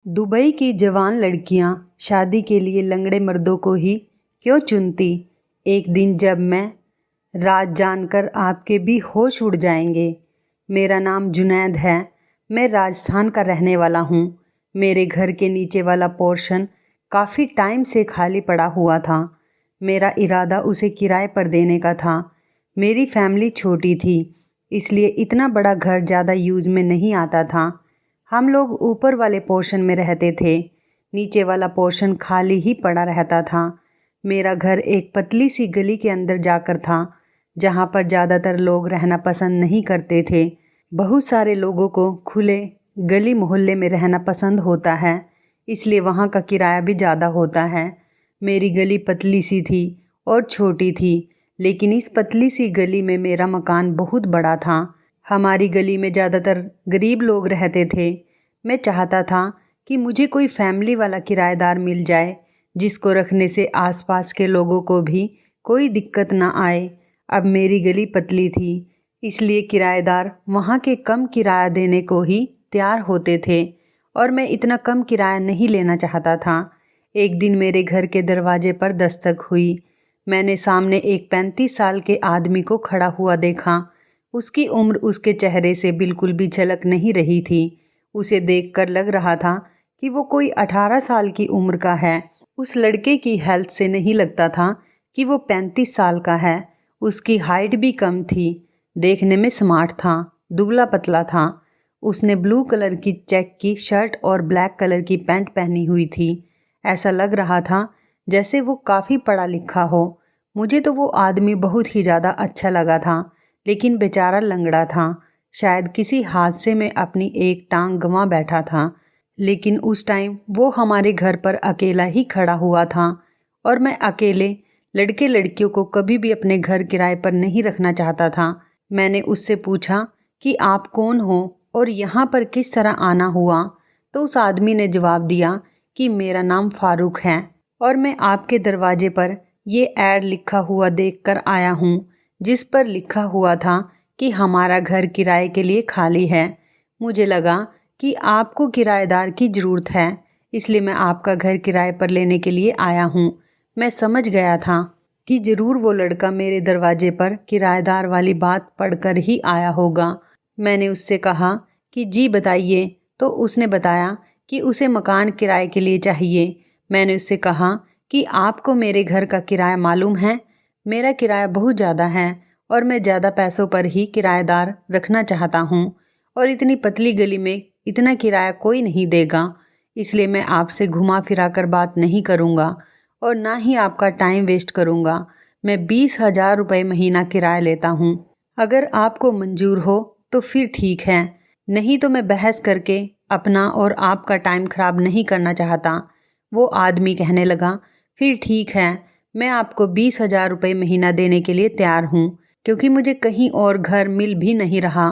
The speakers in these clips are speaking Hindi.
दुबई की जवान लड़कियां शादी के लिए लंगड़े मर्दों को ही क्यों चुनती। एक दिन जब मैं राज जानकर आपके भी होश उड़ जाएंगे। मेरा नाम जुनैद है। मैं राजस्थान का रहने वाला हूँ। मेरे घर के नीचे वाला पोर्शन काफ़ी टाइम से खाली पड़ा हुआ था। मेरा इरादा उसे किराए पर देने का था। मेरी फैमिली छोटी थी, इसलिए इतना बड़ा घर ज़्यादा यूज़ में नहीं आता था। हम लोग ऊपर वाले पोर्शन में रहते थे, नीचे वाला पोर्शन खाली ही पड़ा रहता था। मेरा घर एक पतली सी गली के अंदर जाकर था, जहाँ पर ज़्यादातर लोग रहना पसंद नहीं करते थे। बहुत सारे लोगों को खुले गली मोहल्ले में रहना पसंद होता है, इसलिए वहाँ का किराया भी ज़्यादा होता है। मेरी गली पतली सी थी और छोटी थी, लेकिन इस पतली सी गली में मेरा मकान बहुत बड़ा था। हमारी गली में ज़्यादातर गरीब लोग रहते थे। मैं चाहता था कि मुझे कोई फैमिली वाला किराएदार मिल जाए, जिसको रखने से आसपास के लोगों को भी कोई दिक्कत ना आए। अब मेरी गली पतली थी, इसलिए किराएदार वहाँ के कम किराया देने को ही तैयार होते थे, और मैं इतना कम किराया नहीं लेना चाहता था। एक दिन मेरे घर के दरवाजे पर दस्तक हुई। मैंने सामने एक 35 साल के आदमी को खड़ा हुआ देखा। उसकी उम्र उसके चेहरे से बिल्कुल भी झलक नहीं रही थी। उसे देखकर लग रहा था कि वो कोई 18 साल की उम्र का है। उस लड़के की हेल्थ से नहीं लगता था कि वो 35 साल का है। उसकी हाइट भी कम थी। देखने में स्मार्ट था, दुबला पतला था। उसने ब्लू कलर की चेक की शर्ट और ब्लैक कलर की पैंट पहनी हुई थी। ऐसा लग रहा था जैसे वो काफ़ी पढ़ा लिखा हो। मुझे तो वो आदमी बहुत ही ज़्यादा अच्छा लगा था, लेकिन बेचारा लंगड़ा था। शायद किसी हादसे में अपनी एक टांग गंवा बैठा था। लेकिन उस टाइम वो हमारे घर पर अकेला ही खड़ा हुआ था, और मैं अकेले लड़के लड़कियों को कभी भी अपने घर किराए पर नहीं रखना चाहता था। मैंने उससे पूछा कि आप कौन हो और यहाँ पर किस तरह आना हुआ। तो उस आदमी ने जवाब दिया कि मेरा नाम फारूक है, और मैं आपके दरवाजे पर ये ऐड लिखा हुआ देखकर आया हूँ, जिस पर लिखा हुआ था कि हमारा घर किराए के लिए खाली है। मुझे लगा कि आपको किराएदार की ज़रूरत है, इसलिए मैं आपका घर किराए पर लेने के लिए आया हूँ। मैं समझ गया था कि ज़रूर वो लड़का मेरे दरवाजे पर किराएदार वाली बात पढ़कर ही आया होगा। मैंने उससे कहा कि जी बताइए, तो उसने बताया कि उसे मकान किराए के लिए चाहिए। मैंने उससे कहा कि आपको मेरे घर का किराया मालूम है। मेरा किराया बहुत ज़्यादा है, और मैं ज़्यादा पैसों पर ही किराएदार रखना चाहता हूँ, और इतनी पतली गली में इतना किराया कोई नहीं देगा। इसलिए मैं आपसे घुमा फिरा कर बात नहीं करूँगा, और ना ही आपका टाइम वेस्ट करूँगा। मैं 20,000 रुपये महीना किराया लेता हूँ। अगर आपको मंजूर हो तो फिर ठीक है, नहीं तो मैं बहस करके अपना और आपका टाइम ख़राब नहीं करना चाहता। वो आदमी कहने लगा, फिर ठीक है, मैं आपको 20,000 रुपये महीना देने के लिए तैयार हूँ, क्योंकि मुझे कहीं और घर मिल भी नहीं रहा,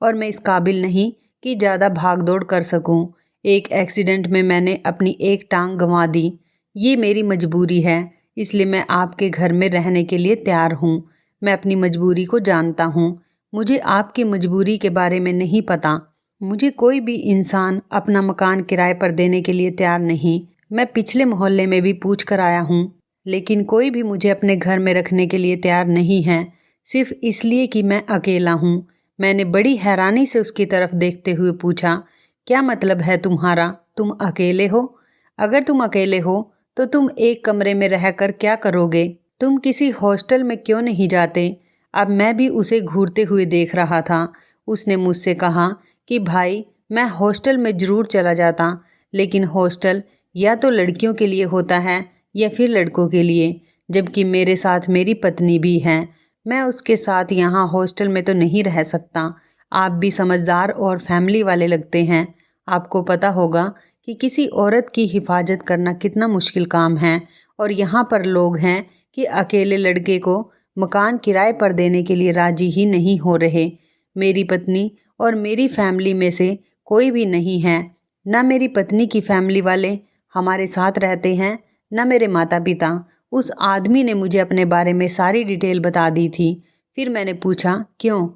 और मैं इस काबिल नहीं कि ज़्यादा भाग दौड़ कर सकूँ। एक एक्सीडेंट में मैंने अपनी एक टांग गंवा दी। ये मेरी मजबूरी है, इसलिए मैं आपके घर में रहने के लिए तैयार हूँ। मैं अपनी मजबूरी को जानता हूँ। मुझे आपकी मजबूरी के बारे में नहीं पता। मुझे कोई भी इंसान अपना मकान किराए पर देने के लिए तैयार नहीं। मैं पिछले मोहल्ले में भी पूछ कर आया हूँ, लेकिन कोई भी मुझे अपने घर में रखने के लिए तैयार नहीं है, सिर्फ इसलिए कि मैं अकेला हूँ। मैंने बड़ी हैरानी से उसकी तरफ देखते हुए पूछा, क्या मतलब है तुम्हारा? तुम अकेले हो? अगर तुम अकेले हो तो तुम एक कमरे में रहकर क्या करोगे? तुम किसी हॉस्टल में क्यों नहीं जाते? अब मैं भी उसे घूरते हुए देख रहा था। उसने मुझसे कहा कि भाई, मैं हॉस्टल में ज़रूर चला जाता, लेकिन हॉस्टल या तो लड़कियों के लिए होता है या फिर लड़कों के लिए, जबकि मेरे साथ मेरी पत्नी भी है। मैं उसके साथ यहाँ हॉस्टल में तो नहीं रह सकता। आप भी समझदार और फैमिली वाले लगते हैं। आपको पता होगा कि किसी औरत की हिफाजत करना कितना मुश्किल काम है, और यहाँ पर लोग हैं कि अकेले लड़के को मकान किराए पर देने के लिए राजी ही नहीं हो रहे। मेरी पत्नी और मेरी फैमिली में से कोई भी नहीं है। ना मेरी पत्नी की फैमिली वाले हमारे साथ रहते हैं, ना मेरे माता पिता। उस आदमी ने मुझे अपने बारे में सारी डिटेल बता दी थी। फिर मैंने पूछा, क्यों,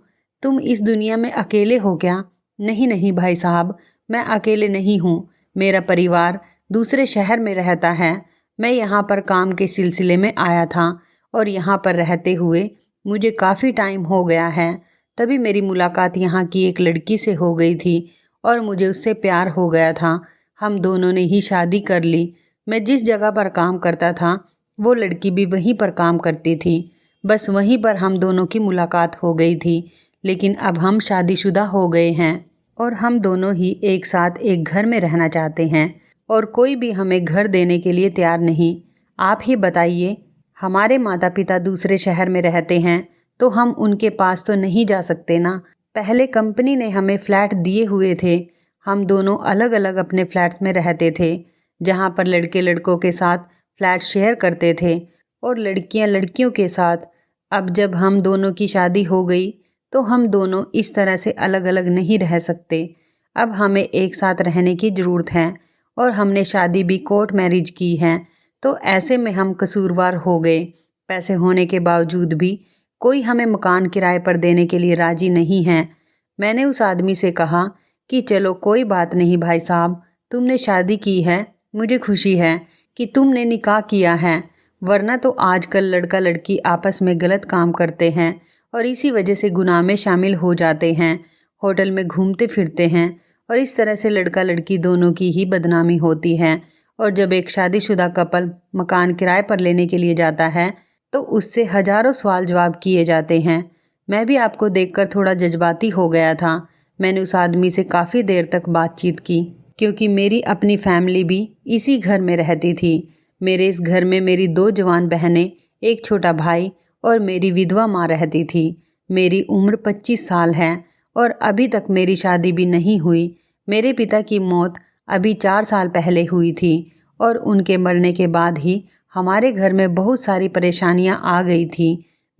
तुम इस दुनिया में अकेले हो क्या? नहीं नहीं भाई साहब, मैं अकेले नहीं हूँ। मेरा परिवार दूसरे शहर में रहता है। मैं यहाँ पर काम के सिलसिले में आया था और यहाँ पर रहते हुए मुझे काफ़ी टाइम हो गया है। तभी मेरी मुलाकात यहाँ की एक लड़की से हो गई थी और मुझे उससे प्यार हो गया था। हम दोनों ने ही शादी कर ली। मैं जिस जगह पर काम करता था वो लड़की भी वहीं पर काम करती थी। बस वहीं पर हम दोनों की मुलाकात हो गई थी। लेकिन अब हम शादीशुदा हो गए हैं और हम दोनों ही एक साथ एक घर में रहना चाहते हैं और कोई भी हमें घर देने के लिए तैयार नहीं। आप ही बताइए, हमारे माता पिता दूसरे शहर में रहते हैं तो हम उनके पास तो नहीं जा सकते ना। पहले कंपनी ने हमें फ़्लैट दिए हुए थे। हम दोनों अलग अलग अपने फ़्लैट्स में रहते थे, जहाँ पर लड़के लड़कों के साथ फ़्लैट शेयर करते थे और लड़कियाँ लड़कियों के साथ। अब जब हम दोनों की शादी हो गई तो हम दोनों इस तरह से अलग अलग नहीं रह सकते। अब हमें एक साथ रहने की ज़रूरत है और हमने शादी भी कोर्ट मैरिज की है। तो ऐसे में हम कसूरवार हो गए। पैसे होने के बावजूद भी कोई हमें मकान किराए पर देने के लिए राज़ी नहीं है। मैंने उस आदमी से कहा कि चलो कोई बात नहीं भाई साहब, तुमने शादी की है, मुझे खुशी है कि तुमने निकाह किया है, वरना तो आजकल लड़का लड़की आपस में गलत काम करते हैं और इसी वजह से गुनाह में शामिल हो जाते हैं, होटल में घूमते फिरते हैं और इस तरह से लड़का लड़की दोनों की ही बदनामी होती है। और जब एक शादीशुदा कपल मकान किराए पर लेने के लिए जाता है तो उससे हज़ारों सवाल जवाब किए जाते हैं। मैं भी आपको देखकर थोड़ा जज्बाती हो गया था। मैंने उस आदमी से काफ़ी देर तक बातचीत की क्योंकि मेरी अपनी फैमिली भी इसी घर में रहती थी। मेरे इस घर में मेरी 2 जवान बहनें, एक छोटा भाई और मेरी विधवा माँ रहती थी। मेरी उम्र 25 साल है और अभी तक मेरी शादी भी नहीं हुई। मेरे पिता की मौत अभी 4 साल पहले हुई थी और उनके मरने के बाद ही हमारे घर में बहुत सारी परेशानियां आ गई थी।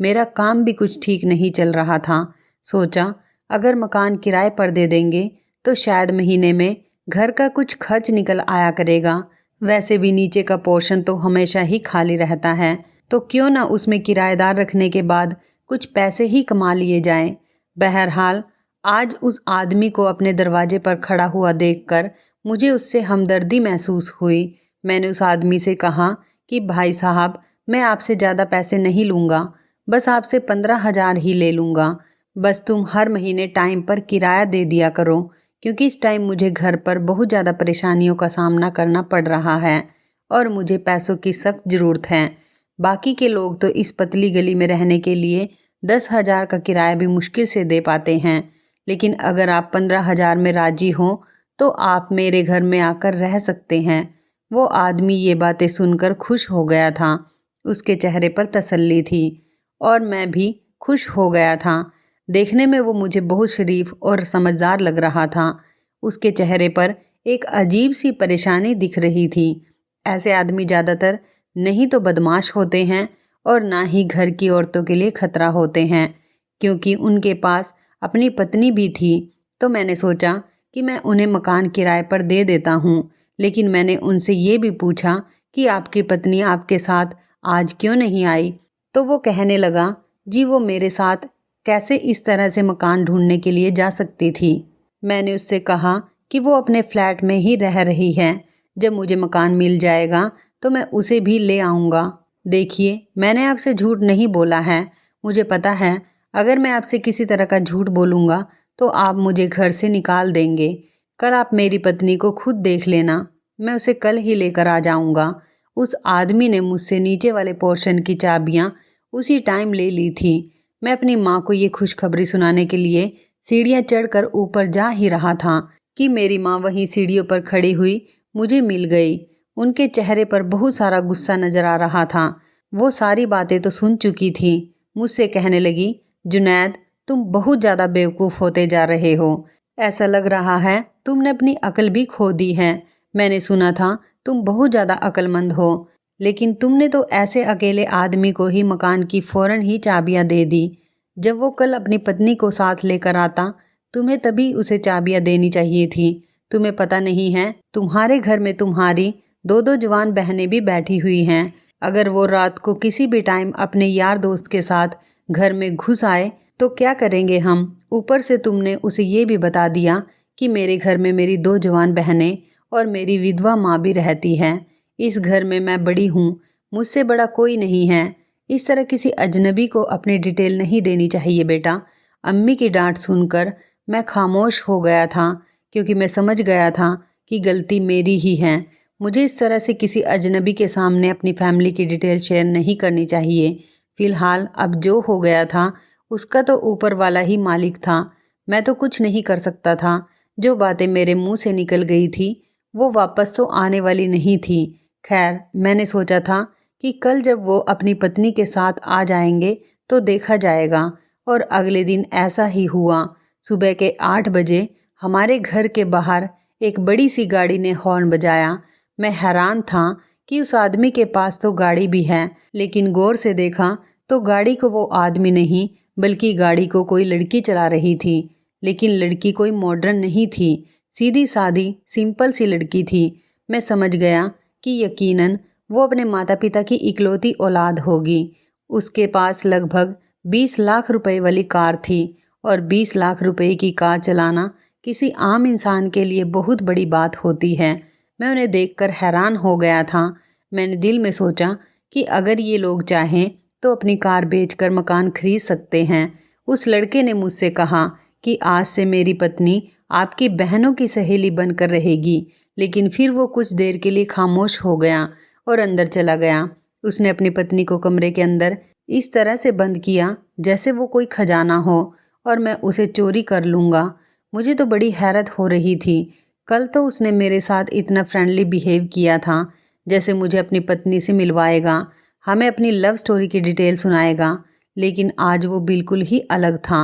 मेरा काम भी कुछ ठीक नहीं चल रहा था। सोचा अगर मकान किराए पर दे देंगे तो शायद महीने में घर का कुछ खर्च निकल आया करेगा। वैसे भी नीचे का पोर्शन तो हमेशा ही खाली रहता है, तो क्यों ना उसमें किराएदार रखने के बाद कुछ पैसे ही कमा लिए जाएं। बहरहाल आज उस आदमी को अपने दरवाजे पर खड़ा हुआ देखकर मुझे उससे हमदर्दी महसूस हुई। मैंने उस आदमी से कहा कि भाई साहब, मैं आपसे ज़्यादा पैसे नहीं लूँगा, बस आपसे 15,000 ही ले लूँगा। बस तुम हर महीने टाइम पर किराया दे दिया करो, क्योंकि इस टाइम मुझे घर पर बहुत ज़्यादा परेशानियों का सामना करना पड़ रहा है और मुझे पैसों की सख्त ज़रूरत है। बाकी के लोग तो इस पतली गली में रहने के लिए 10,000 का किराया भी मुश्किल से दे पाते हैं, लेकिन अगर आप 15,000 में राज़ी हो तो आप मेरे घर में आकर रह सकते हैं। वो आदमी ये बातें सुनकर खुश हो गया था। उसके चेहरे पर तसल्ली थी और मैं भी खुश हो गया था। देखने में वो मुझे बहुत शरीफ और समझदार लग रहा था। उसके चेहरे पर एक अजीब सी परेशानी दिख रही थी। ऐसे आदमी ज़्यादातर नहीं तो बदमाश होते हैं और ना ही घर की औरतों के लिए खतरा होते हैं। क्योंकि उनके पास अपनी पत्नी भी थी तो मैंने सोचा कि मैं उन्हें मकान किराए पर दे देता हूँ। लेकिन मैंने उनसे ये भी पूछा कि आपकी पत्नी आपके साथ आज क्यों नहीं आई? तो वो कहने लगा, जी वो मेरे साथ कैसे इस तरह से मकान ढूंढने के लिए जा सकती थी। मैंने उससे कहा कि वो अपने फ्लैट में ही रह रही है, जब मुझे मकान मिल जाएगा तो मैं उसे भी ले आऊँगा। देखिए, मैंने आपसे झूठ नहीं बोला है। मुझे पता है अगर मैं आपसे किसी तरह का झूठ बोलूँगा तो आप मुझे घर से निकाल देंगे। कल आप मेरी पत्नी को खुद देख लेना, मैं उसे कल ही लेकर आ जाऊँगा। उस आदमी ने मुझसे नीचे वाले पोर्शन की चाबियाँ उसी टाइम ले ली थी। मैं अपनी माँ को ये खुशखबरी सुनाने के लिए सीढ़ियाँ चढ़कर ऊपर जा ही रहा था कि मेरी माँ वहीं सीढ़ियों पर खड़ी हुई मुझे मिल गई। उनके चेहरे पर बहुत सारा गुस्सा नजर आ रहा था। वो सारी बातें तो सुन चुकी थी। मुझसे कहने लगी, जुनैद, तुम बहुत ज़्यादा बेवकूफ़ होते जा रहे हो। ऐसा लग रहा है तुमने अपनी अकल भी खो दी है। मैंने सुना था तुम बहुत ज़्यादा अक्लमंद हो, लेकिन तुमने तो ऐसे अकेले आदमी को ही मकान की फ़ौरन ही चाबियां दे दी। जब वो कल अपनी पत्नी को साथ लेकर आता, तुम्हें तभी उसे चाबियां देनी चाहिए थी। तुम्हें पता नहीं है तुम्हारे घर में तुम्हारी 2-2 जवान बहनें भी बैठी हुई हैं। अगर वो रात को किसी भी टाइम अपने यार दोस्त के साथ घर में घुस आए तो क्या करेंगे हम? ऊपर से तुमने उसे ये भी बता दिया कि मेरे घर में मेरी 2 जवान बहनें और मेरी विधवा माँ भी रहती है। इस घर में मैं बड़ी हूँ, मुझसे बड़ा कोई नहीं है। इस तरह किसी अजनबी को अपनी डिटेल नहीं देनी चाहिए बेटा। अम्मी की डांट सुनकर मैं खामोश हो गया था, क्योंकि मैं समझ गया था कि गलती मेरी ही है। मुझे इस तरह से किसी अजनबी के सामने अपनी फैमिली की डिटेल शेयर नहीं करनी चाहिए। फ़िलहाल अब जो हो गया था उसका तो ऊपर वाला ही मालिक था, मैं तो कुछ नहीं कर सकता था। जो बातें मेरे मुंह से निकल गई थी वो वापस तो आने वाली नहीं थी। खैर, मैंने सोचा था कि कल जब वो अपनी पत्नी के साथ आ जाएंगे तो देखा जाएगा, और अगले दिन ऐसा ही हुआ। सुबह के 8 बजे हमारे घर के बाहर एक बड़ी सी गाड़ी ने हॉर्न बजाया। मैं हैरान था कि उस आदमी के पास तो गाड़ी भी है, लेकिन गौर से देखा तो गाड़ी को वो आदमी नहीं बल्कि गाड़ी को कोई लड़की चला रही थी। लेकिन लड़की कोई मॉडर्न नहीं थी, सीधी सादी सिंपल सी लड़की थी। मैं समझ गया कि यकीनन वो अपने माता पिता की इकलौती औलाद होगी। उसके पास लगभग 20 लाख रुपए वाली कार थी, और 20 लाख रुपए की कार चलाना किसी आम इंसान के लिए बहुत बड़ी बात होती है। मैं उन्हें देखकर हैरान हो गया था। मैंने दिल में सोचा कि अगर ये लोग चाहें तो अपनी कार बेचकर मकान खरीद सकते हैं। उस लड़के ने मुझसे कहा कि आज से मेरी पत्नी आपकी बहनों की सहेली बनकर रहेगी, लेकिन फिर वो कुछ देर के लिए खामोश हो गया और अंदर चला गया। उसने अपनी पत्नी को कमरे के अंदर इस तरह से बंद किया जैसे वो कोई खजाना हो और मैं उसे चोरी कर लूँगा। मुझे तो बड़ी हैरत हो रही थी। कल तो उसने मेरे साथ इतना फ्रेंडली बिहेव किया था, जैसे मुझे अपनी पत्नी से मिलवाएगा, हमें अपनी लव स्टोरी की डिटेल सुनाएगा, लेकिन आज वो बिल्कुल ही अलग था।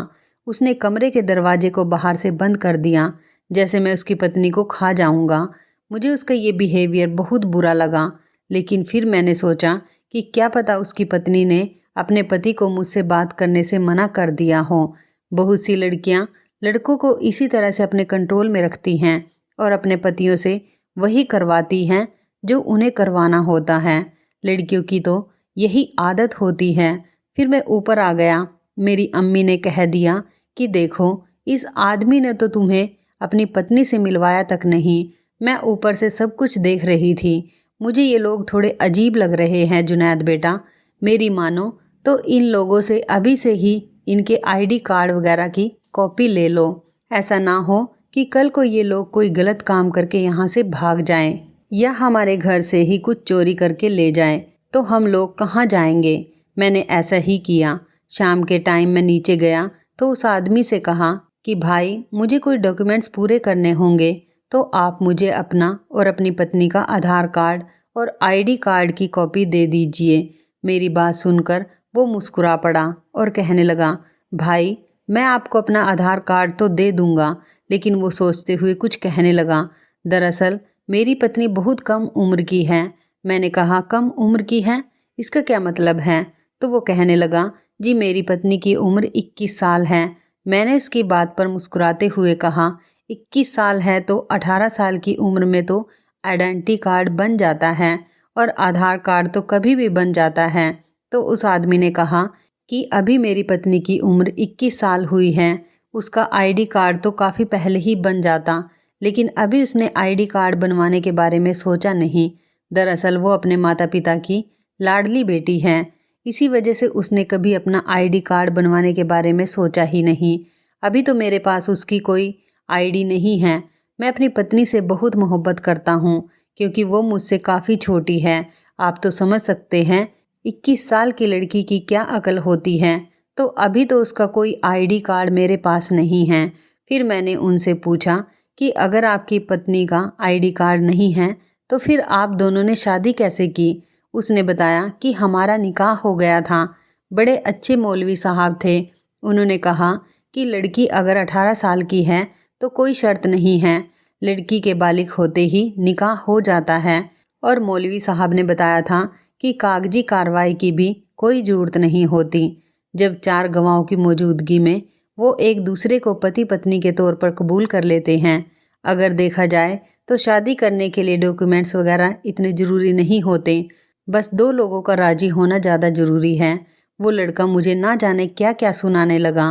उसने कमरे के दरवाजे को बाहर से बंद कर दिया, जैसे मैं उसकी पत्नी को खा जाऊंगा। मुझे उसका ये बिहेवियर बहुत बुरा लगा, लेकिन फिर मैंने सोचा कि क्या पता उसकी पत्नी ने अपने पति को मुझसे बात करने से मना कर दिया हो। बहुत सी लड़कियां लड़कों को इसी तरह से अपने कंट्रोल में रखती हैं और अपने पतियों से वही करवाती हैं जो उन्हें करवाना होता है। लड़कियों की तो यही आदत होती है। फिर मैं ऊपर आ गया। मेरी अम्मी ने कह दिया कि देखो, इस आदमी ने तो तुम्हें अपनी पत्नी से मिलवाया तक नहीं। मैं ऊपर से सब कुछ देख रही थी। मुझे ये लोग थोड़े अजीब लग रहे हैं जुनैद बेटा। मेरी मानो तो इन लोगों से अभी से ही इनके आईडी कार्ड वगैरह की कॉपी ले लो। ऐसा ना हो कि कल को ये लोग कोई गलत काम करके यहाँ से भाग जाएं या हमारे घर से ही कुछ चोरी करके ले जाएं, तो हम लोग कहाँ जाएंगे। मैंने ऐसा ही किया। शाम के टाइम मैं नीचे गया तो उस आदमी से कहा कि भाई, मुझे कोई डॉक्यूमेंट्स पूरे करने होंगे तो आप मुझे अपना और अपनी पत्नी का आधार कार्ड और आईडी कार्ड की कॉपी दे दीजिए। मेरी बात सुनकर वो मुस्कुरा पड़ा और कहने लगा, भाई, मैं आपको अपना आधार कार्ड तो दे दूंगा। लेकिन वो सोचते हुए कुछ कहने लगा। दरअसल मेरी पत्नी बहुत कम उम्र की है। मैंने कहा, कम उम्र की है, इसका क्या मतलब है? तो वो कहने लगा, जी मेरी पत्नी की उम्र 21 साल है। मैंने उसकी बात पर मुस्कुराते हुए कहा, 21 साल है तो 18 साल की उम्र में तो आइडेंटिटी कार्ड बन जाता है और आधार कार्ड तो कभी भी बन जाता है। तो उस आदमी ने कहा कि अभी मेरी पत्नी की उम्र 21 साल हुई है, उसका आईडी कार्ड तो काफ़ी पहले ही बन जाता, लेकिन अभी उसने आईडी कार्ड बनवाने के बारे में सोचा नहीं। दरअसल वो अपने माता पिता की लाडली बेटी है, इसी वजह से उसने कभी अपना आईडी कार्ड बनवाने के बारे में सोचा ही नहीं। अभी तो मेरे पास उसकी कोई आईडी नहीं है। मैं अपनी पत्नी से बहुत मोहब्बत करता हूँ, क्योंकि वो मुझसे काफ़ी छोटी है। आप तो समझ सकते हैं 21 साल की लड़की की क्या अकल होती है। तो अभी तो उसका कोई आईडी कार्ड मेरे पास नहीं है। फिर मैंने उनसे पूछा कि अगर आपकी पत्नी का आईडी कार्ड नहीं है तो फिर आप दोनों ने शादी कैसे की? उसने बताया कि हमारा निकाह हो गया था। बड़े अच्छे मौलवी साहब थे। उन्होंने कहा कि लड़की अगर 18 साल की है तो कोई शर्त नहीं है, लड़की के बालिग होते ही निकाह हो जाता है। और मौलवी साहब ने बताया था कि कागजी कार्रवाई की भी कोई ज़रूरत नहीं होती। जब 4 गवाहों की मौजूदगी में वो एक दूसरे को पति पत्नी के तौर पर कबूल कर लेते हैं। अगर देखा जाए तो शादी करने के लिए डॉक्यूमेंट्स वगैरह इतने ज़रूरी नहीं होते, बस 2 लोगों का राज़ी होना ज़्यादा ज़रूरी है। वो लड़का मुझे ना जाने क्या क्या सुनाने लगा।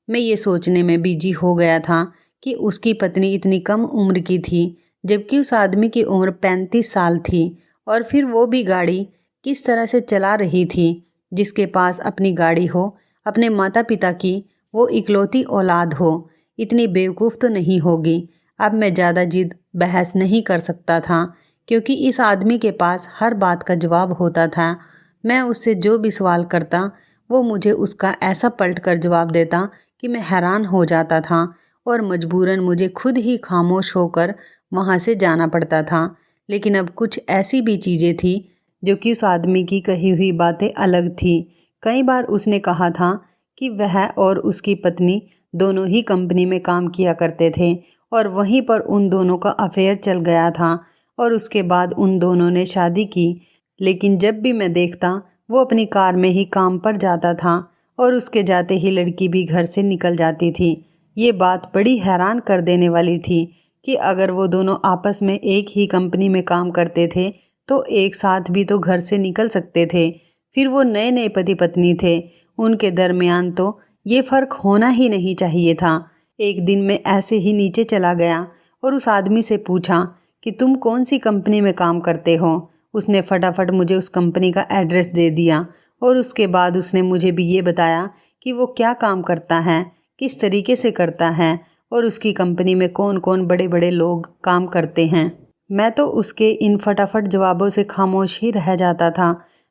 मैं ये सोचने में बिजी हो गया था कि उसकी पत्नी इतनी कम उम्र की थी, जबकि उस आदमी की उम्र 35 साल थी। और फिर वो भी गाड़ी किस तरह से चला रही थी। जिसके पास अपनी गाड़ी हो, अपने माता पिता की वो इकलौती औलाद हो, इतनी बेवकूफ़ तो नहीं होगी। अब मैं ज़्यादा जिद बहस नहीं कर सकता था, क्योंकि इस आदमी के पास हर बात का जवाब होता था। मैं उससे जो भी सवाल करता वो मुझे उसका ऐसा पलट कर जवाब देता कि मैं हैरान हो जाता था और मजबूरन मुझे खुद ही खामोश होकर वहाँ से जाना पड़ता था। लेकिन अब कुछ ऐसी भी चीज़ें थी जो कि उस आदमी की कही हुई बातें अलग थी। कई बार उसने कहा था कि वह और उसकी पत्नी दोनों ही कंपनी में काम किया करते थे और वहीं पर उन दोनों का अफेयर चल गया था और उसके बाद उन दोनों ने शादी की। लेकिन जब भी मैं देखता वो अपनी कार में ही काम पर जाता था और उसके जाते ही लड़की भी घर से निकल जाती थी। ये बात बड़ी हैरान कर देने वाली थी कि अगर वो दोनों आपस में एक ही कंपनी में काम करते थे तो एक साथ भी तो घर से निकल सकते थे। फिर वो नए नए पति पत्नी थे, उनके दरमियान तो ये फ़र्क होना ही नहीं चाहिए था। एक दिन मैं ऐसे ही नीचे चला गया और उस आदमी से पूछा कि तुम कौन सी कंपनी में काम करते हो। उसने फटाफट मुझे उस कंपनी का एड्रेस दे दिया और उसके बाद उसने मुझे भी ये बताया कि वो क्या काम करता है, किस तरीके से करता है और उसकी कंपनी में कौन कौन बड़े बड़े लोग काम करते हैं। मैं तो उसके इन फटाफट जवाबों से खामोश ही रह जाता था।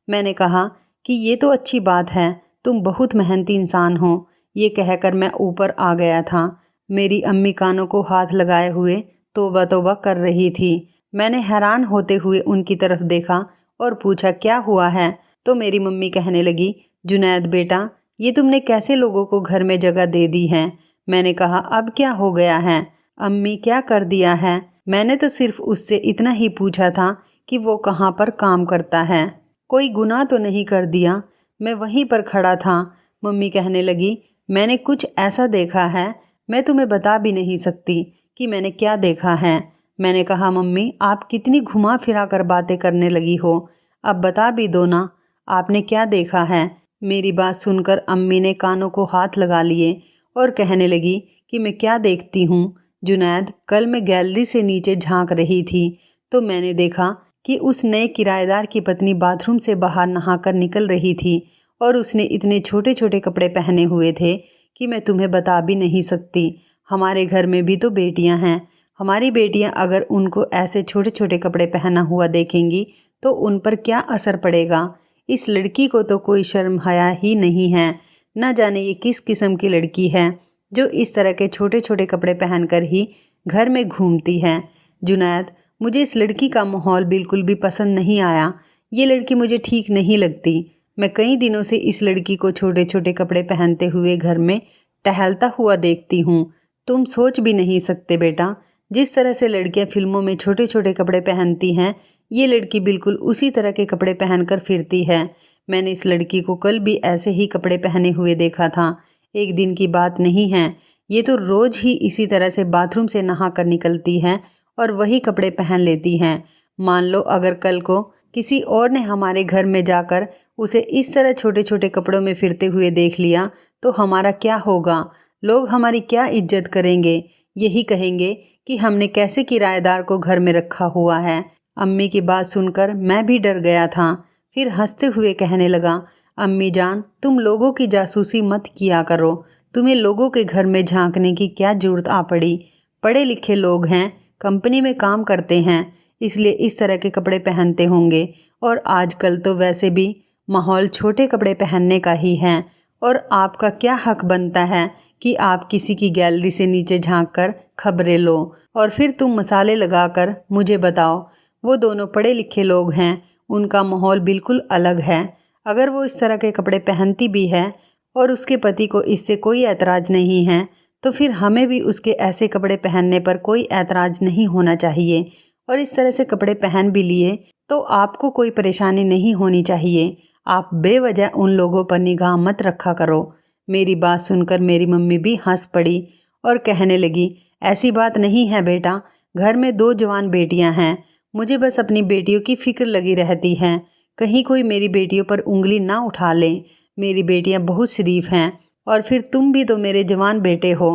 मैंने कहा कि ये तो अच्छी बात है, तुम बहुत मेहनती इंसान हो। ये कहकर मैं ऊपर आ गया था। मेरी अम्मी कानों को हाथ लगाए हुए तौबा तौबा कर रही थी। मैंने हैरान होते हुए उनकी तरफ देखा और पूछा क्या हुआ है। तो मेरी मम्मी कहने लगी, जुनैद बेटा, ये तुमने कैसे लोगों को घर में जगह दे दी है। मैंने कहा अब क्या हो गया है अम्मी, क्या कर दिया है। मैंने तो सिर्फ उससे इतना ही पूछा था कि वो कहाँ पर काम करता है, कोई गुनाह तो नहीं कर दिया। मैं वहीं पर खड़ा था। मम्मी कहने लगी, मैंने कुछ ऐसा देखा है, मैं तुम्हें बता भी नहीं सकती कि मैंने क्या देखा है। मैंने कहा मम्मी, आप कितनी घुमा फिरा कर बातें करने लगी हो, अब बता भी दो ना, आपने क्या देखा है। मेरी बात सुनकर अम्मी ने कानों को हाथ लगा लिए और कहने लगी कि मैं क्या देखती हूँ जुनैद, कल मैं गैलरी से नीचे झांक रही थी तो मैंने देखा कि उस नए किराएदार की पत्नी बाथरूम से बाहर नहाकर निकल रही थी और उसने इतने छोटे छोटे कपड़े पहने हुए थे कि मैं तुम्हें बता भी नहीं सकती। हमारे घर में भी तो बेटियां हैं, हमारी बेटियां अगर उनको ऐसे छोटे छोटे कपड़े पहना हुआ देखेंगी तो उन पर क्या असर पड़ेगा। इस लड़की को तो कोई शर्म हया ही नहीं है। न जाने ये किस किस्म की लड़की है जो इस तरह के छोटे छोटे कपड़े पहनकर ही घर में घूमती है। जुनैद, मुझे इस लड़की का माहौल बिल्कुल भी पसंद नहीं आया। ये लड़की मुझे ठीक नहीं लगती। मैं कई दिनों से इस लड़की को छोटे छोटे कपड़े पहनते हुए घर में टहलता हुआ देखती हूँ। तुम सोच भी नहीं सकते बेटा, जिस तरह से लड़कियाँ फिल्मों में छोटे छोटे कपड़े पहनती हैं, ये लड़की बिल्कुल उसी तरह के कपड़े पहनकर फिरती है। मैंने इस लड़की को कल भी ऐसे ही कपड़े पहने हुए देखा था। एक दिन की बात नहीं है, ये तो रोज़ ही इसी तरह से बाथरूम से नहा कर निकलती है और वही कपड़े पहन लेती हैं। मान लो अगर कल को किसी और ने हमारे घर में जाकर उसे इस तरह छोटे छोटे कपड़ों में फिरते हुए देख लिया तो हमारा क्या होगा। लोग हमारी क्या इज्जत करेंगे। यही कहेंगे कि हमने कैसे किराएदार को घर में रखा हुआ है। अम्मी की बात सुनकर मैं भी डर गया था। फिर हंसते हुए कहने लगा, अम्मी जान, तुम लोगों की जासूसी मत किया करो। तुम्हें लोगों के घर में झांकने की क्या जरूरत आ पड़ी। पढ़े लिखे लोग हैं, कंपनी में काम करते हैं, इसलिए इस तरह के कपड़े पहनते होंगे। और आजकल तो वैसे भी माहौल छोटे कपड़े पहनने का ही है। और आपका क्या हक बनता है कि आप किसी की गैलरी से नीचे झांक कर खबरें लो और फिर तुम मसाले लगाकर मुझे बताओ। वो दोनों पढ़े लिखे लोग हैं, उनका माहौल बिल्कुल अलग है। अगर वो इस तरह के कपड़े पहनती भी है और उसके पति को इससे कोई ऐतराज़ नहीं है तो फिर हमें भी उसके ऐसे कपड़े पहनने पर कोई ऐतराज़ नहीं होना चाहिए। और इस तरह से कपड़े पहन भी लिए तो आपको कोई परेशानी नहीं होनी चाहिए। आप बेवजह उन लोगों पर निगाह मत रखा करो। मेरी बात सुनकर मेरी मम्मी भी हंस पड़ी और कहने लगी, ऐसी बात नहीं है बेटा, घर में 2 जवान बेटियां हैं, मुझे बस अपनी बेटियों की फिक्र लगी रहती है। कहीं कोई मेरी बेटियों पर उंगली ना उठा ले। मेरी बेटियां बहुत शरीफ हैं और फिर तुम भी तो मेरे जवान बेटे हो।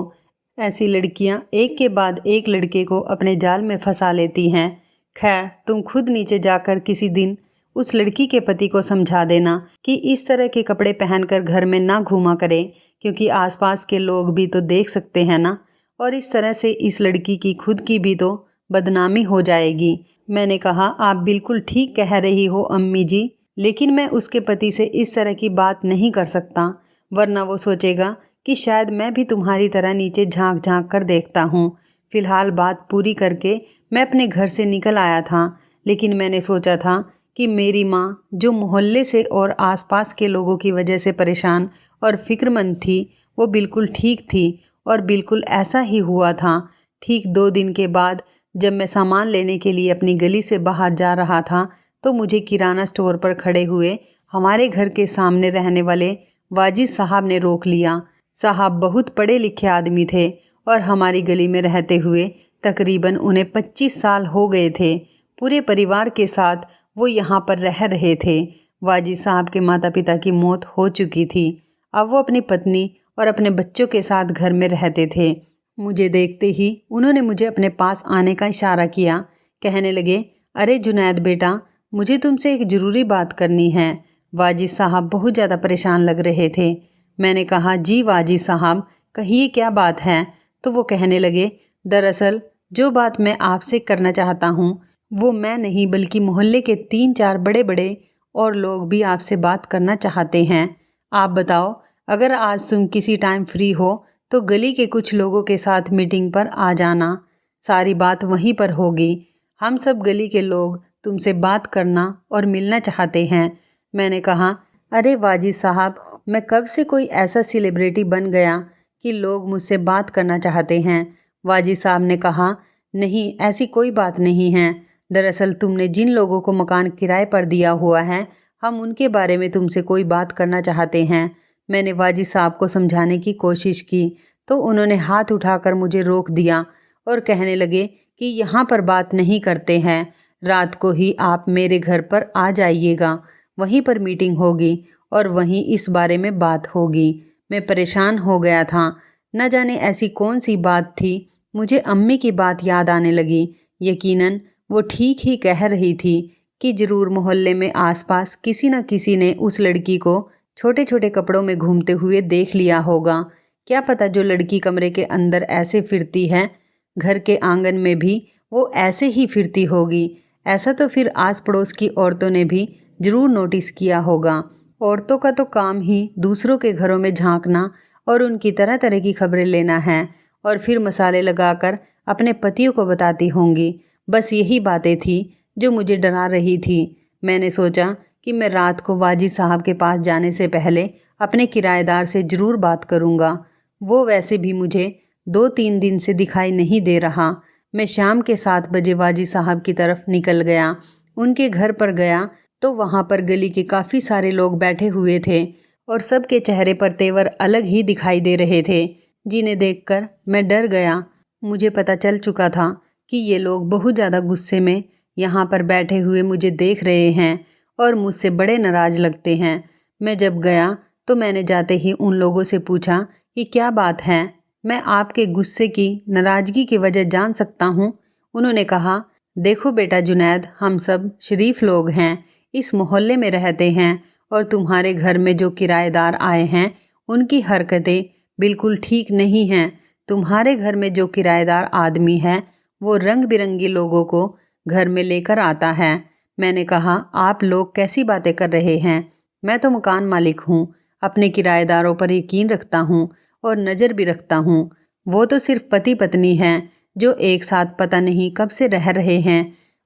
ऐसी लड़कियां एक के बाद एक लड़के को अपने जाल में फंसा लेती हैं। खैर, तुम खुद नीचे जाकर किसी दिन उस लड़की के पति को समझा देना कि इस तरह के कपड़े पहनकर घर में ना घूमा करे, क्योंकि आसपास के लोग भी तो देख सकते हैं ना, और इस तरह से इस लड़की की खुद की भी तो बदनामी हो जाएगी। मैंने कहा, आप बिल्कुल ठीक कह रही हो अम्मी जी, लेकिन मैं उसके पति से इस तरह की बात नहीं कर सकता, वरना वो सोचेगा कि शायद मैं भी तुम्हारी तरह नीचे झांक झांक कर देखता हूँ। फिलहाल बात पूरी करके मैं अपने घर से निकल आया था, लेकिन मैंने सोचा था कि मेरी माँ, जो मोहल्ले से और आसपास के लोगों की वजह से परेशान और फिक्रमंद थी, वो बिल्कुल ठीक थी, और बिल्कुल ऐसा ही हुआ था। ठीक 2 दिन के बाद जब मैं सामान लेने के लिए अपनी गली से बाहर जा रहा था, तो मुझे किराना स्टोर पर खड़े हुए हमारे घर के सामने रहने वाले वाजिद साहब ने रोक लिया। साहब बहुत पढ़े लिखे आदमी थे और हमारी गली में रहते हुए तकरीबन उन्हें 25 साल हो गए थे। पूरे परिवार के साथ वो यहाँ पर रह रहे थे। वाजिद साहब के माता पिता की मौत हो चुकी थी। अब वो अपनी पत्नी और अपने बच्चों के साथ घर में रहते थे। मुझे देखते ही उन्होंने मुझे अपने पास आने का इशारा किया। कहने लगे, अरे जुनैद बेटा, मुझे तुमसे एक ज़रूरी बात करनी है। वाजिद साहब बहुत ज़्यादा परेशान लग रहे थे। मैंने कहा, जी वाजिद साहब, कहिए क्या बात है। तो वो कहने लगे, दरअसल जो बात मैं आपसे करना चाहता हूँ वो मैं नहीं बल्कि मोहल्ले के 3-4 बड़े बड़े और लोग भी आपसे बात करना चाहते हैं। आप बताओ, अगर आज तुम किसी टाइम फ्री हो तो गली के कुछ लोगों के साथ मीटिंग पर आ जाना। सारी बात वहीं पर होगी। हम सब गली के लोग तुमसे बात करना और मिलना चाहते हैं। मैंने कहा, अरे वाजिद साहब, मैं कब से कोई ऐसा सेलिब्रिटी बन गया कि लोग मुझसे बात करना चाहते हैं। वाजिद साहब ने कहा, नहीं, ऐसी कोई बात नहीं है। दरअसल तुमने जिन लोगों को मकान किराए पर दिया हुआ है, हम उनके बारे में तुमसे कोई बात करना चाहते हैं। मैंने वाजिद साहब को समझाने की कोशिश की तो उन्होंने हाथ उठाकर मुझे रोक दिया और कहने लगे कि यहाँ पर बात नहीं करते हैं, रात को ही आप मेरे घर पर आ जाइएगा, वहीं पर मीटिंग होगी और वहीं इस बारे में बात होगी। मैं परेशान हो गया था। न जाने ऐसी कौन सी बात थी, मुझे अम्मी की बात याद आने लगी। यकीनन वो ठीक ही कह रही थी कि ज़रूर मोहल्ले में आसपास किसी न किसी ने उस लड़की को छोटे छोटे कपड़ों में घूमते हुए देख लिया होगा। क्या पता जो लड़की कमरे के अंदर ऐसे फिरती है, घर के आंगन में भी वो ऐसे ही फिरती होगी। ऐसा तो फिर आस पड़ोस की औरतों ने भी ज़रूर नोटिस किया होगा। औरतों का तो काम ही दूसरों के घरों में झांकना और उनकी तरह तरह की खबरें लेना है और फिर मसाले लगाकर अपने पतियों को बताती होंगी। बस यही बातें थी जो मुझे डरा रही थी। मैंने सोचा कि मैं रात को वाजिद साहब के पास जाने से पहले अपने किराएदार से ज़रूर बात करूँगा। वो वैसे भी मुझे 2-3 दिन से दिखाई नहीं दे रहा। मैं शाम के 7 बजे वाजिद साहब की तरफ निकल गया। उनके घर पर गया तो वहाँ पर गली के काफ़ी सारे लोग बैठे हुए थे और सबके चेहरे पर तेवर अलग ही दिखाई दे रहे थे, जिन्हें देखकर मैं डर गया। मुझे पता चल चुका था कि ये लोग बहुत ज़्यादा गुस्से में यहाँ पर बैठे हुए मुझे देख रहे हैं और मुझसे बड़े नाराज़ लगते हैं। मैं जब गया तो मैंने जाते ही उन लोगों से पूछा कि क्या बात है, मैं आपके गुस्से की, नाराज़गी की वजह जान सकता हूँ। उन्होंने कहा, देखो बेटा जुनैद, हम सब शरीफ लोग हैं, इस मोहल्ले में रहते हैं और तुम्हारे घर में जो किराएदार आए हैं उनकी हरकतें बिल्कुल ठीक नहीं हैं। तुम्हारे घर में जो किराएदार आदमी है वो रंग बिरंगी लोगों को घर में लेकर आता है। मैंने कहा, आप लोग कैसी बातें कर रहे हैं? मैं तो मकान मालिक हूँ, अपने किराएदारों पर यकीन रखता हूँ और नज़र भी रखता हूँ। वो तो सिर्फ पति पत्नी हैं जो एक साथ पता नहीं कब से रह रहे हैं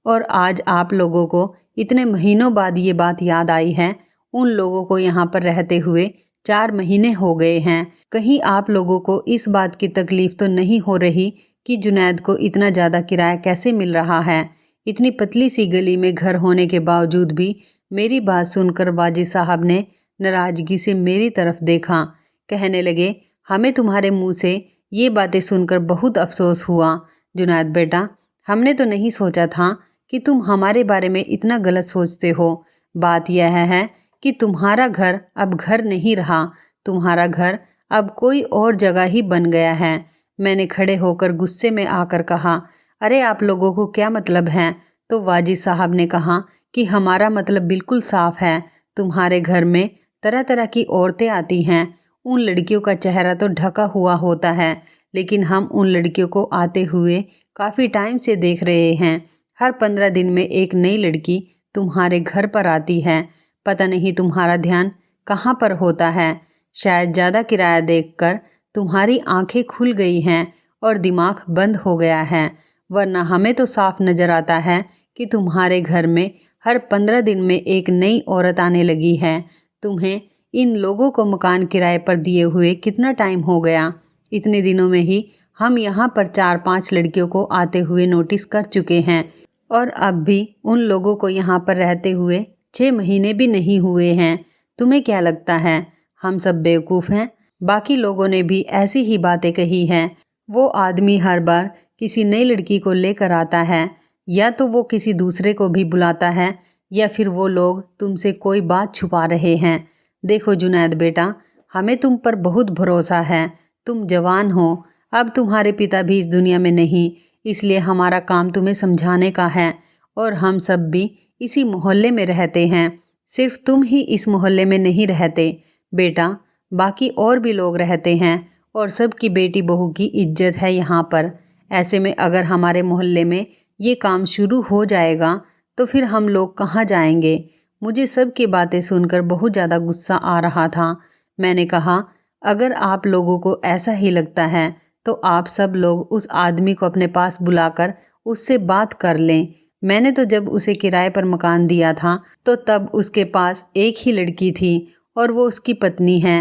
और आज आप लोगों को इतने महीनों बाद ये बात याद आई है। उन लोगों को यहाँ पर रहते हुए 4 महीने हो गए हैं। कहीं आप लोगों को इस बात की तकलीफ़ तो नहीं हो रही कि जुनैद को इतना ज़्यादा किराया कैसे मिल रहा है? इतनी पतली सी गली में घर होने के बावजूद भी मेरी बात सुनकर वाजिद साहब ने नाराज़गी से मेरी तरफ देखा। कहने लगे, हमें तुम्हारे मुंह से ये बातें सुनकर बहुत अफसोस हुआ। जुनैद बेटा, हमने तो नहीं सोचा था कि तुम हमारे बारे में इतना गलत सोचते हो। बात यह है कि तुम्हारा घर अब घर नहीं रहा, तुम्हारा घर अब कोई और जगह ही बन गया है। मैंने खड़े होकर गुस्से में आकर कहा, अरे आप लोगों को क्या मतलब है? तो वाजिद साहब ने कहा कि हमारा मतलब बिल्कुल साफ है। तुम्हारे घर में तरह तरह की औरतें आती हैं। उन लड़कियों का चेहरा तो ढका हुआ होता है, लेकिन हम उन लड़कियों को आते हुए काफ़ी टाइम से देख रहे हैं। हर 15 दिन में एक नई लड़की तुम्हारे घर पर आती है। पता नहीं तुम्हारा ध्यान कहाँ पर होता है। शायद ज़्यादा किराया देखकर तुम्हारी आंखें खुल गई हैं और दिमाग बंद हो गया है, वरना हमें तो साफ नज़र आता है कि तुम्हारे घर में हर 15 दिन में एक नई औरत आने लगी है। तुम्हें इन लोगों को मकान किराए पर दिए हुए कितना टाइम हो गया? इतने दिनों में ही हम यहाँ पर 4-5 लड़कियों को आते हुए नोटिस कर चुके हैं और अब भी उन लोगों को यहाँ पर रहते हुए 6 महीने भी नहीं हुए हैं। तुम्हें क्या लगता है हम सब बेवकूफ़ हैं? बाकी लोगों ने भी ऐसी ही बातें कही हैं। वो आदमी हर बार किसी नई लड़की को लेकर आता है, या तो वो किसी दूसरे को भी बुलाता है, या फिर वो लोग तुमसे कोई बात छुपा रहे हैं। देखो जुनैद बेटा, हमें तुम पर बहुत भरोसा है। तुम जवान हो, अब तुम्हारे पिता भी इस दुनिया में नहीं, इसलिए हमारा काम तुम्हें समझाने का है। और हम सब भी इसी मोहल्ले में रहते हैं, सिर्फ तुम ही इस मोहल्ले में नहीं रहते बेटा, बाकी और भी लोग रहते हैं और सबकी बेटी बहू की इज्जत है यहाँ पर। ऐसे में अगर हमारे मोहल्ले में ये काम शुरू हो जाएगा तो फिर हम लोग कहाँ जाएंगे? मुझे सबकी बातें सुनकर बहुत ज़्यादा गुस्सा आ रहा था। मैंने कहा, अगर आप लोगों को ऐसा ही लगता है तो आप सब लोग उस आदमी को अपने पास बुलाकर उससे बात कर लें। मैंने तो जब उसे किराए पर मकान दिया था तो तब उसके पास एक ही लड़की थी और वो उसकी पत्नी है।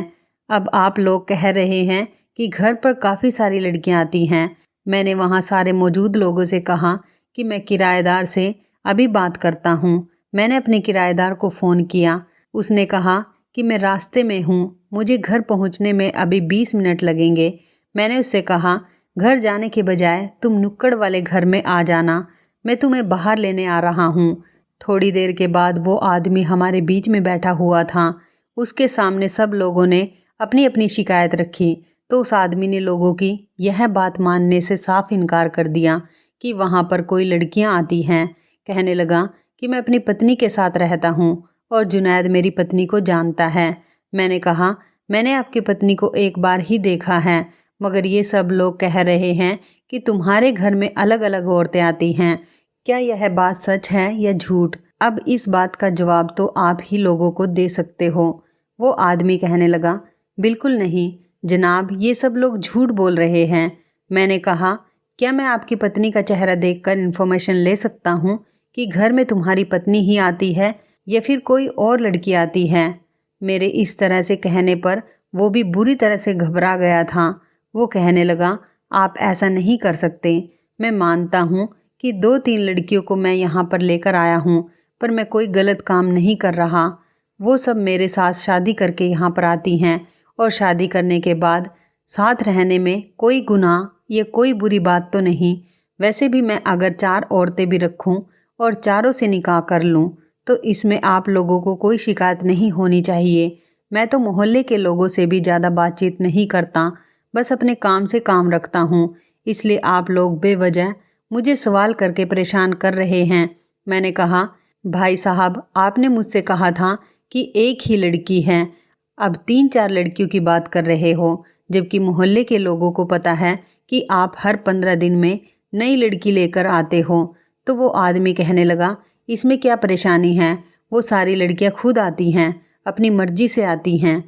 अब आप लोग कह रहे हैं कि घर पर काफ़ी सारी लड़कियां आती हैं। मैंने वहाँ सारे मौजूद लोगों से कहा कि मैं किराएदार से अभी बात करता हूँ। मैंने अपने किराएदार को फ़ोन किया। उसने कहा कि मैं रास्ते में हूँ, मुझे घर पहुँचने में अभी 20 मिनट लगेंगे। मैंने उससे कहा, घर जाने के बजाय तुम नुक्कड़ वाले घर में आ जाना, मैं तुम्हें बाहर लेने आ रहा हूँ। थोड़ी देर के बाद वो आदमी हमारे बीच में बैठा हुआ था। उसके सामने सब लोगों ने अपनी अपनी शिकायत रखी तो उस आदमी ने लोगों की यह बात मानने से साफ इनकार कर दिया कि वहाँ पर कोई लड़कियाँ आती हैं। कहने लगा कि मैं अपनी पत्नी के साथ रहता हूँ और जुनैद मेरी पत्नी को जानता है। मैंने कहा, मैंने आपकी पत्नी को एक बार ही देखा है, मगर ये सब लोग कह रहे हैं कि तुम्हारे घर में अलग अलग औरतें आती हैं। क्या यह बात सच है या झूठ? अब इस बात का जवाब तो आप ही लोगों को दे सकते हो। वो आदमी कहने लगा, बिल्कुल नहीं जनाब, ये सब लोग झूठ बोल रहे हैं। मैंने कहा, क्या मैं आपकी पत्नी का चेहरा देखकर इन्फॉर्मेशन ले सकता हूँ कि घर में तुम्हारी पत्नी ही आती है या फिर कोई और लड़की आती है? मेरे इस तरह से कहने पर वो भी बुरी तरह से घबरा गया था। वो कहने लगा, आप ऐसा नहीं कर सकते। मैं मानता हूँ कि 2-3 लड़कियों को मैं यहाँ पर लेकर आया हूँ, पर मैं कोई गलत काम नहीं कर रहा। वो सब मेरे साथ शादी करके यहाँ पर आती हैं और शादी करने के बाद साथ रहने में कोई गुनाह या कोई बुरी बात तो नहीं। वैसे भी मैं अगर 4 औरतें भी रखूं और चारों से निकाह कर लूं तो इसमें आप लोगों को कोई शिकायत नहीं होनी चाहिए। मैं तो मोहल्ले के लोगों से भी ज़्यादा बातचीत नहीं करता, बस अपने काम से काम रखता हूँ। इसलिए आप लोग बेवजह मुझे सवाल करके परेशान कर रहे हैं। मैंने कहा, भाई साहब, आपने मुझसे कहा था कि एक ही लड़की है, अब 3-4 लड़कियों की बात कर रहे हो, जबकि मोहल्ले के लोगों को पता है कि आप हर 15 दिन में नई लड़की लेकर आते हो। तो वो आदमी कहने लगा, इसमें क्या परेशानी है? वो सारी लड़कियां खुद आती हैं, अपनी मर्जी से आती हैं।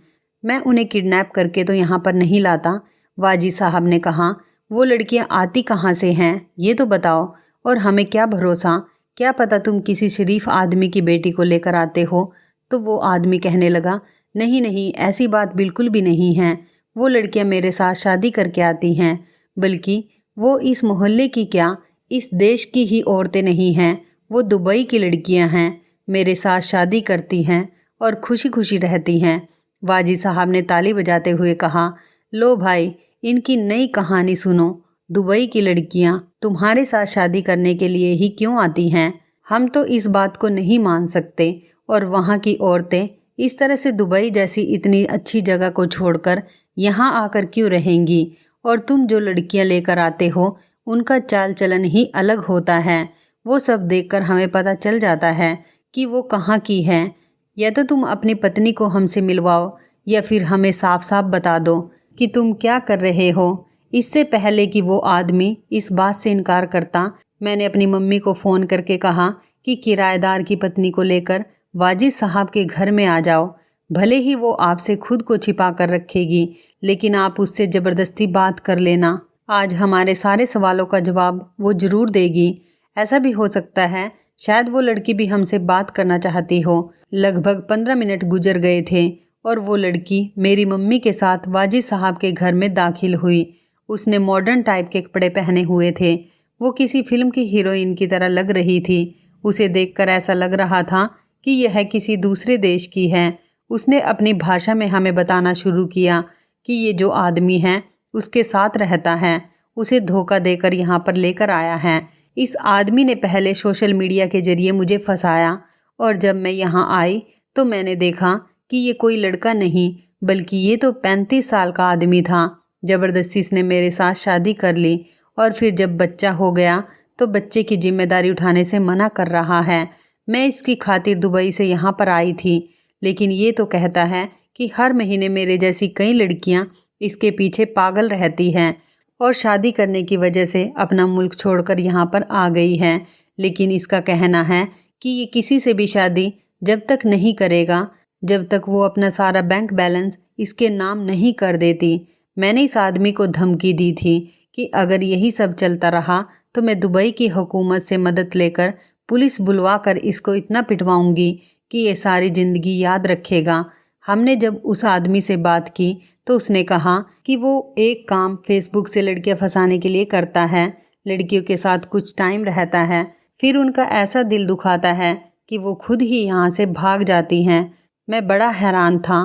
मैं उन्हें किडनैप करके तो यहाँ पर नहीं लाता। वाजी साहब ने कहा, वो लड़कियाँ आती कहाँ से हैं ये तो बताओ, और हमें क्या भरोसा, क्या पता तुम किसी शरीफ आदमी की बेटी को लेकर आते हो। तो वो आदमी कहने लगा, नहीं नहीं, ऐसी बात बिल्कुल भी नहीं है। वो लड़कियां मेरे साथ शादी करके आती हैं, बल्कि वो इस मोहल्ले की क्या, इस देश की ही औरतें नहीं हैं। वो दुबई की लड़कियां हैं, मेरे साथ शादी करती हैं और खुशी खुशी रहती हैं। वाजी साहब ने ताली बजाते हुए कहा, लो भाई, इनकी नई कहानी सुनो। दुबई की लड़कियां तुम्हारे साथ शादी करने के लिए ही क्यों आती हैं? हम तो इस बात को नहीं मान सकते। और वहाँ की औरतें इस तरह से दुबई जैसी इतनी अच्छी जगह को छोड़कर यहाँ आकर क्यों रहेंगी? और तुम जो लड़कियां लेकर आते हो उनका चाल चलन ही अलग होता है। वो सब देखकर हमें पता चल जाता है कि वो कहाँ की है। या तो तुम अपनी पत्नी को हमसे मिलवाओ या फिर हमें साफ साफ बता दो कि तुम क्या कर रहे हो। इससे पहले कि वो आदमी इस बात से इनकार करता, मैंने अपनी मम्मी को फ़ोन करके कहा कि किराएदार की पत्नी को लेकर वाजिद साहब के घर में आ जाओ। भले ही वो आपसे खुद को छिपा कर रखेगी, लेकिन आप उससे ज़बरदस्ती बात कर लेना। आज हमारे सारे सवालों का जवाब वो ज़रूर देगी। ऐसा भी हो सकता है शायद वो लड़की भी हमसे बात करना चाहती हो। लगभग 15 मिनट गुजर गए थे और वो लड़की मेरी मम्मी के साथ वाजिद साहब के घर में दाखिल हुई। उसने मॉडर्न टाइप के कपड़े पहने हुए थे। वो किसी फिल्म की हीरोइन की तरह लग रही थी। उसे देखकर ऐसा लग रहा था कि यह किसी दूसरे देश की है। उसने अपनी भाषा में हमें बताना शुरू किया कि ये जो आदमी है उसके साथ रहता है, उसे धोखा देकर यहाँ पर लेकर आया है। इस आदमी ने पहले सोशल मीडिया के जरिए मुझे फंसाया और जब मैं यहाँ आई तो मैंने देखा कि ये कोई लड़का नहीं बल्कि ये तो 35 साल का आदमी था। ज़बरदस्ती इसने मेरे साथ शादी कर ली और फिर जब बच्चा हो गया तो बच्चे की जिम्मेदारी उठाने से मना कर रहा है। मैं इसकी खातिर दुबई से यहाँ पर आई थी, लेकिन ये तो कहता है कि हर महीने मेरे जैसी कई लड़कियाँ इसके पीछे पागल रहती हैं और शादी करने की वजह से अपना मुल्क छोड़कर यहाँ पर आ गई है। लेकिन इसका कहना है कि ये किसी से भी शादी जब तक नहीं करेगा जब तक वो अपना सारा बैंक बैलेंस इसके नाम नहीं कर देती। मैंने इस आदमी को धमकी दी थी कि अगर यही सब चलता रहा तो मैं दुबई की हुकूमत से मदद लेकर पुलिस बुलवा कर इसको इतना पिटवाऊंगी कि ये सारी ज़िंदगी याद रखेगा। हमने जब उस आदमी से बात की तो उसने कहा कि वो एक काम फेसबुक से लड़कियां फंसाने के लिए करता है। लड़कियों के साथ कुछ टाइम रहता है, फिर उनका ऐसा दिल दुखाता है कि वो खुद ही यहाँ से भाग जाती हैं। मैं बड़ा हैरान था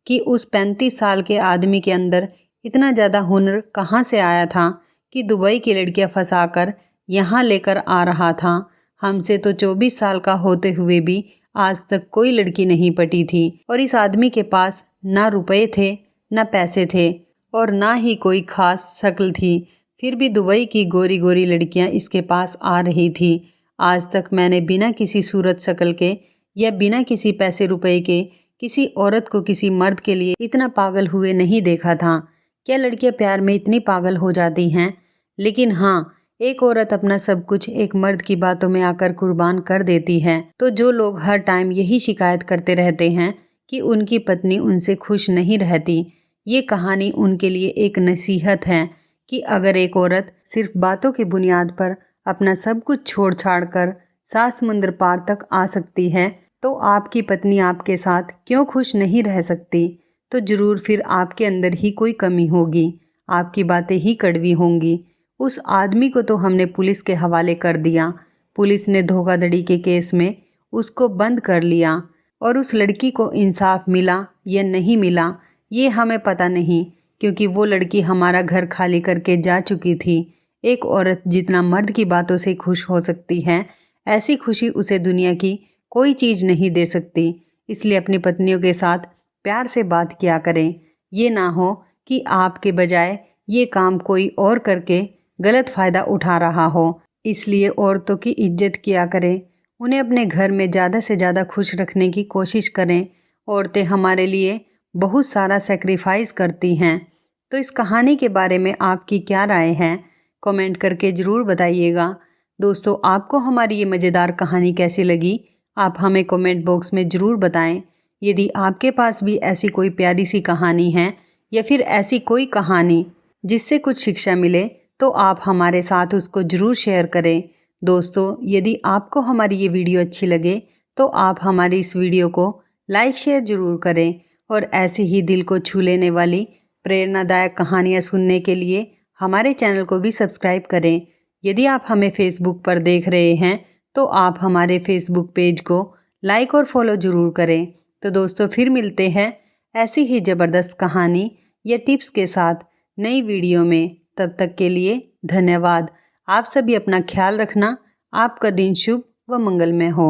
कि उस 35 साल के आदमी के अंदर इतना ज़्यादा हुनर कहाँ से आया था कि दुबई की लड़कियां फंसाकर यहाँ लेकर आ रहा था। हमसे तो 24 साल का होते हुए भी आज तक कोई लड़की नहीं पटी थी और इस आदमी के पास ना रुपए थे, ना पैसे थे और ना ही कोई खास शक्ल थी। फिर भी दुबई की गोरी गोरी लड़कियां इसके पास आ रही थी। आज तक मैंने बिना किसी सूरत शक्ल के या बिना किसी पैसे रुपए के किसी औरत को किसी मर्द के लिए इतना पागल हुए नहीं देखा था। क्या लड़कियां प्यार में इतनी पागल हो जाती हैं? लेकिन हाँ, एक औरत अपना सब कुछ एक मर्द की बातों में आकर कुर्बान कर देती है। तो जो लोग हर टाइम यही शिकायत करते रहते हैं कि उनकी पत्नी उनसे खुश नहीं रहती, ये कहानी उनके लिए एक नसीहत है कि अगर एक औरत सिर्फ बातों की बुनियाद पर अपना सब कुछ छोड़ छाड़ कर 7 समुंदर पार तक आ सकती है, तो आपकी पत्नी आपके साथ क्यों खुश नहीं रह सकती? तो ज़रूर फिर आपके अंदर ही कोई कमी होगी, आपकी बातें ही कड़वी होंगी। उस आदमी को तो हमने पुलिस के हवाले कर दिया। पुलिस ने धोखाधड़ी के केस में उसको बंद कर लिया और उस लड़की को इंसाफ मिला या नहीं मिला ये हमें पता नहीं, क्योंकि वो लड़की हमारा घर खाली करके जा चुकी थी। एक औरत जितना मर्द की बातों से खुश हो सकती है, ऐसी खुशी उसे दुनिया की कोई चीज़ नहीं दे सकती। इसलिए अपनी पत्नियों के साथ प्यार से बात किया करें। ये ना हो कि आपके बजाय ये काम कोई और करके गलत फ़ायदा उठा रहा हो। इसलिए औरतों की इज्जत किया करें, उन्हें अपने घर में ज़्यादा से ज़्यादा खुश रखने की कोशिश करें। औरतें हमारे लिए बहुत सारा सेक्रीफाइस करती हैं। तो इस कहानी के बारे में आपकी क्या राय है? कमेंट करके ज़रूर बताइएगा। दोस्तों, आपको हमारी ये मज़ेदार कहानी कैसी लगी? आप हमें कमेंट बॉक्स में ज़रूर बताएं। यदि आपके पास भी ऐसी कोई प्यारी सी कहानी है या फिर ऐसी कोई कहानी जिससे कुछ शिक्षा मिले, तो आप हमारे साथ उसको ज़रूर शेयर करें। दोस्तों, यदि आपको हमारी ये वीडियो अच्छी लगे तो आप हमारी इस वीडियो को लाइक शेयर ज़रूर करें और ऐसी ही दिल को छू लेने वाली प्रेरणादायक कहानियाँ सुनने के लिए हमारे चैनल को भी सब्सक्राइब करें। यदि आप हमें फेसबुक पर देख रहे हैं तो आप हमारे फेसबुक पेज को लाइक और फॉलो ज़रूर करें। तो दोस्तों, फिर मिलते हैं ऐसी ही ज़बरदस्त कहानी या टिप्स के साथ नई वीडियो में। तब तक के लिए धन्यवाद। आप सभी अपना ख्याल रखना। आपका दिन शुभ व मंगलमय हो।